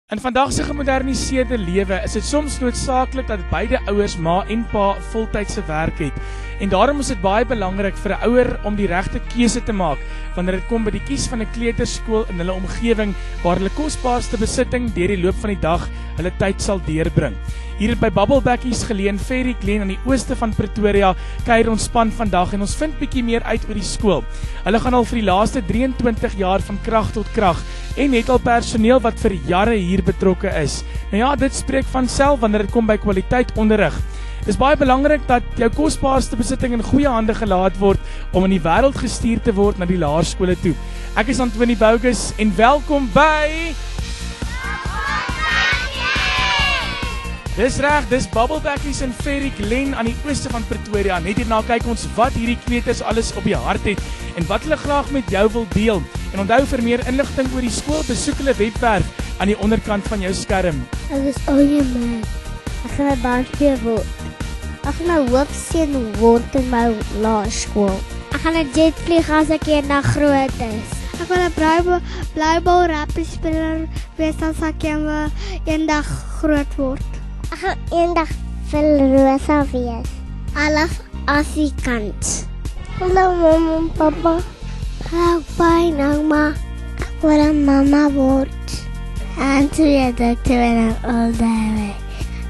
In vandag se gemoderniseerde lewe is dit soms noodsaaklik dat beide ouers, ma en pa, voltydse werk het. En daarom is dit baie belangrik vir 'n ouer om die regte keuse te maak wanneer dit kom by die kies van 'n kleuterskool in hulle omgewing waar hulle kosbaarste besitting deur die loop van die dag hulle tyd sal deurbring. Hier by Bubblebakkies geleen Fairy Glen aan die ooste van Pretoria kuier ons span vandag en ons vind bietjie meer uit oor die skool. Hulle gaan al vir die laaste 23 jaar van krag tot krag en het al personeel wat vir jare hier betrokke is. Nou ja, dit spreek van self wanneer dit kom by kwaliteit onderrig. Dit is baie belangrik dat jou kosbaarste besitting in goeie hande gelaat word om in die wêreld gestuur te word na die laerskole toe. Ek is Antoni Bogus en welkom by Dis reg, dis Bubblebakkies in Fairy Glen aan die ooste van Pretoria. Net hierna kyk ons wat hierdie kleuters alles op die hart het en wat hulle graag met jou wil deel. En onthou vir meer inligting oor die skool, besoek hulle webwerf aan die onderkant van jou skerm. Ek is ouer man. Ek gaan 'n bankjie word. Ek gaan 'n hoofseun word in my laerskool. Ek gaan 'n jet vlieg as ek eendag groot is. Ek wil 'n blybaal rapperspeler wees as ek eendag groot word. Ek gaan eendag Rosa wees. Alles as die kant. Hallo mamma en papa. Hallo pa en oma. Ek wil 'n mama word. En toe jy dokter en al daai.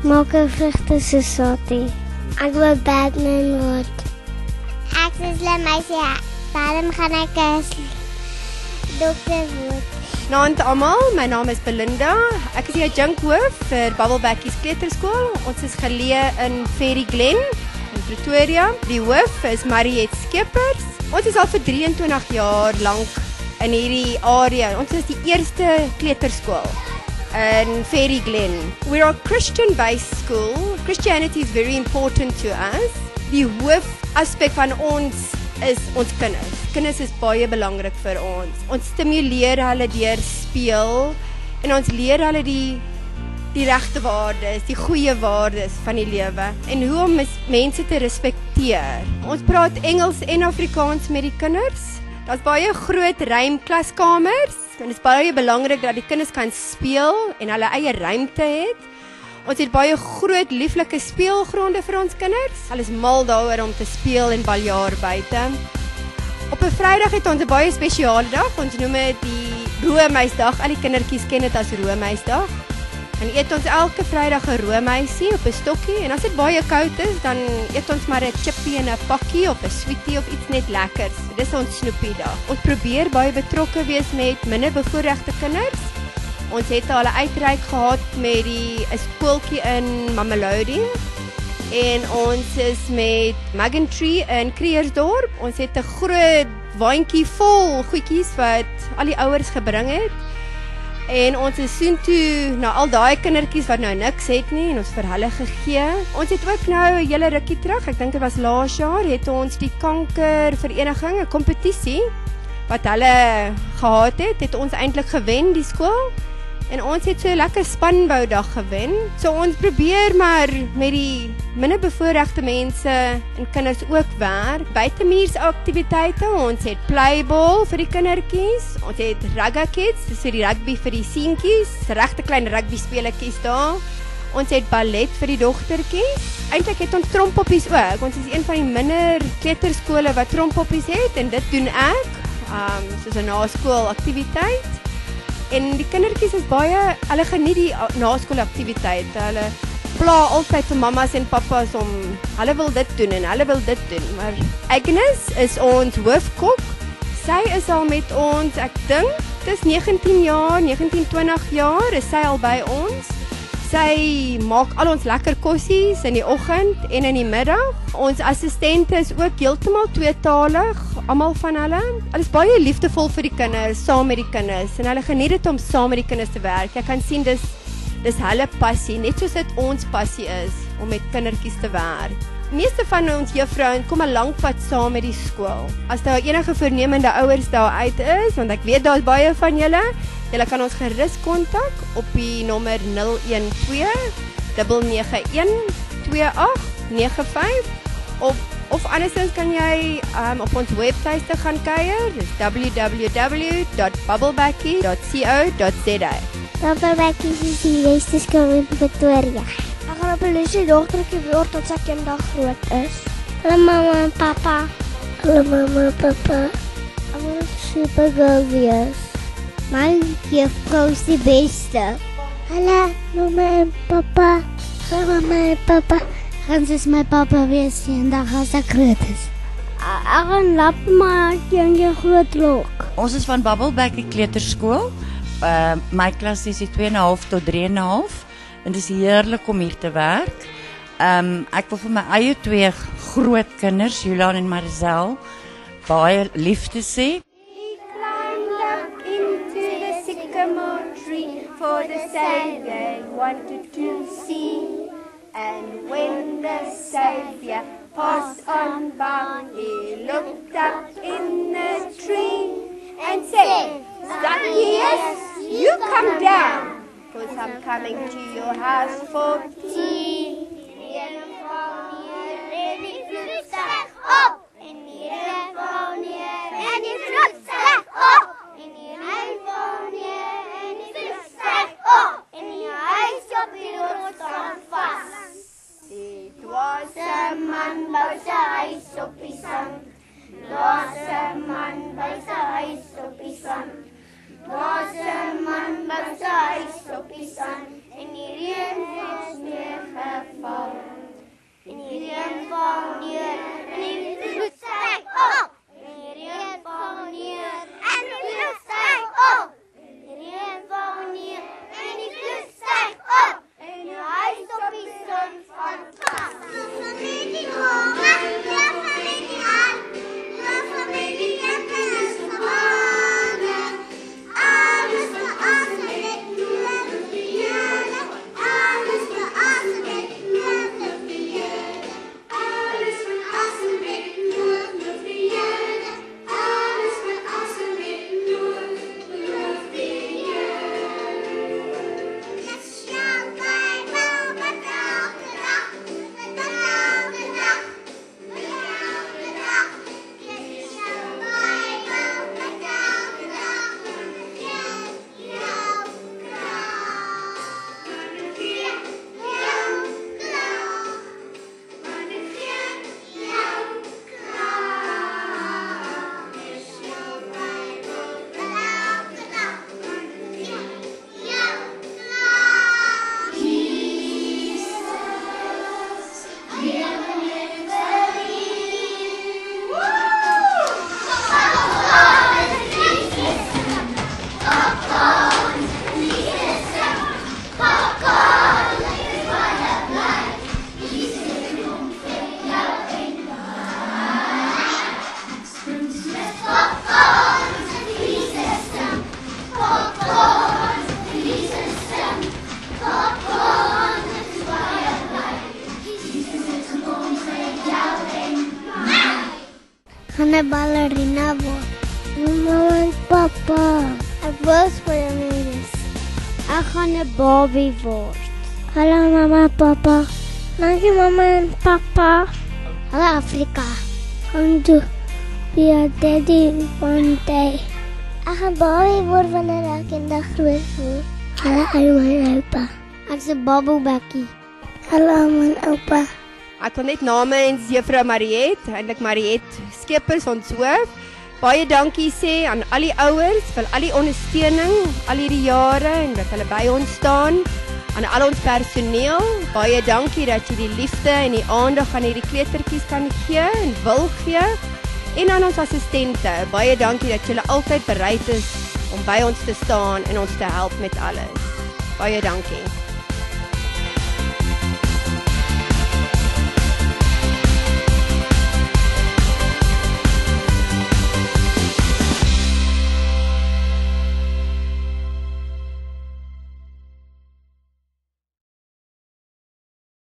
Maak 'n vrugte sosatie. Ek wil Batman word. Ek is le meisie. Daarom gaan ek as dokter word. Naand almal, my naam is Belinda. Ek is die adjunkhoof vir Bubblebakkies Kleuterskool. Ons is geleë in Fairy Glen in Pretoria. Die hoof is Mariette Skeepers. Ons is al vir 23 jaar lank in hierdie area. Ons is die eerste kleuterskool in Fairy Glen. We're a Christian-based school. Christianity is very important to us. Die hoofaspek van ons is ons kinders. Kinders is baie belangrik vir ons. Ons stimuleer hulle deur speel en ons leer hulle die regte waardes, die goeie waardes van die lewe en hoe om mense te respekteer. Ons praat Engels en Afrikaans met die kinders. Daar's baie groot ruimklaskamers en dit is baie belangrik dat die kinders kan speel en hulle eie ruimte het. Ons het baie groot lieflike speelgronde vir ons kinders. Hulle is mal daaroor om te speel en baljaar buite. Op 'n Vrydag het ons 'n baie spesiale dag. Ons noem dit die Roomhuisdag. Al die kindertjies ken dit as Roomhuisdag. En eet ons elke Vrydag 'n roomhuisie op 'n stokkie en as dit baie koud is, dan eet ons maar 'n chippie en 'n pakkie of 'n sweetie of iets net lekkers. Dis ons snoepie dag. Ons probeer baie betrokke wees met minderbevoorregte kinders. Ons het al 'n uitreik gehad met 'n skooltjie in Mamelodi en ons is met Muggentree in Creersdorp. Ons het 'n groot waantjie vol goedjies wat al die ouers gebring het. En ons is soontoe na al daai kindertjies wat nou niks het nie en ons vir hulle gegee. Ons het ook nou 'n hele rukkie terug, ek dink dit was laas jaar, het ons die kankervereniging 'n kompetisie wat hulle gehad het ons eintlik gewen die skool. En ons het so 'n lekker spanboudag gewen. So ons probeer maar met die minderbevoorregte mense en kinders ook werk. Buitemuursaktiwiteite, ons het playball vir die kindertjies. Ons het rugby kids, dis vir die rugby vir die seentjies, regte klein rugby speletjies daar. Ons het ballet vir die dogtertjies. Eintlik het ons trompoppies ook. Ons is een van die minder kleuterskole wat trompoppies het en dit doen ek. Soos 'n naskoolaktiwiteit. En die kindertjies is baie, hulle geniet die naskoolaktiwiteite. Hulle pla altyd vir mammas en pappas om, hulle wil dit doen en hulle wil dit doen. Maar Agnes is ons hoofkok. Sy is al met ons, ek dink, dis 19-20 jaar is sy al by ons. Sy maak al ons lekker kossies in die oggend en in die middag. Ons assistente is ook heeltemal tweetalig, almal van hulle. Hulle is baie liefdevol vir die kinders, saam met die kinders en hulle geniet dit om saam met die kinders te werk. Jy kan sien dis hulle passie, net soos dit ons passie is om met kindertjies te werk. Die meeste van ons juffrouens kom 'n lang pad saam met die skool. As daar enige voornemende ouers daar uit is, want ek weet daar's baie van julle, julle kan ons gerus kontak op die nommer 012 991 2895 of andersins kan jy op ons webtuiste gaan kuier. Dis www.bubblebakkies.co.za. Babbelbekkies is die beste skool in Pretoria. Ek gaan op 'n lysie dogtertjie word tot ek eendag groot is. Hallo mamma en papa. Hallo mamma en papa. Ek wil 'n supergirl wees. My juffrou is die beste. Hallo mamma en papa. Hallo mamma en papa. Gaan soos my papa wees eendag as ek groot is. Ek gaan lap maak teen die groot rok. Ons is van Babbelbekkie Kleuterskool. My klas is 2,5 tot 3,5 en dit is heerlik om hier te werk. Ek wil vir my eie 2 groot kinders, Julian en Maricel, baie liefde sê. He climbed up into the sycamore tree for the Savior he wanted to see. And when the Savior passed on by, he looked up in the tree and said, Zacchaeus, you come down, 'cause I'm coming to your house for tea. It was a man by sy huis op die sand. Was a man by sy huis op die sand. Was a man by sy huis op die sand. En die reën het neergeval. En die reën val neer en die vloed styg op. En die reën val neer en die vloed styg op. Die reën val neer en die vloed styg op. En die huis op die son van pas. Gaan 'n ballerina word. Mamma en papa. Ek wil speel wees. Ek gaan 'n Barbie word. Hallo mamma en papa. Dankie mamma en papa. Hallo Afrika. Gaan toe be a daddy one day. Ek gaan Barbie word wanneer ek eendag groot word. Hallo ouma en oupa. Ek is 'n Babbelbekkie. Hallo ouma en oupa. Ek wil net namens juffrou Mariet, eintlik Mariet Skeepers ons hoof, baie dankie sê aan al die ouers vir al die ondersteuning al hierdie jare en dat hulle by ons staan. Aan al ons personeel, baie dankie dat jy die liefde en die aandag aan hierdie kleutertjies kan gee en wil gee. En aan ons assistente, baie dankie dat julle altyd bereid is om by ons te staan en ons te help met alles. Baie dankie.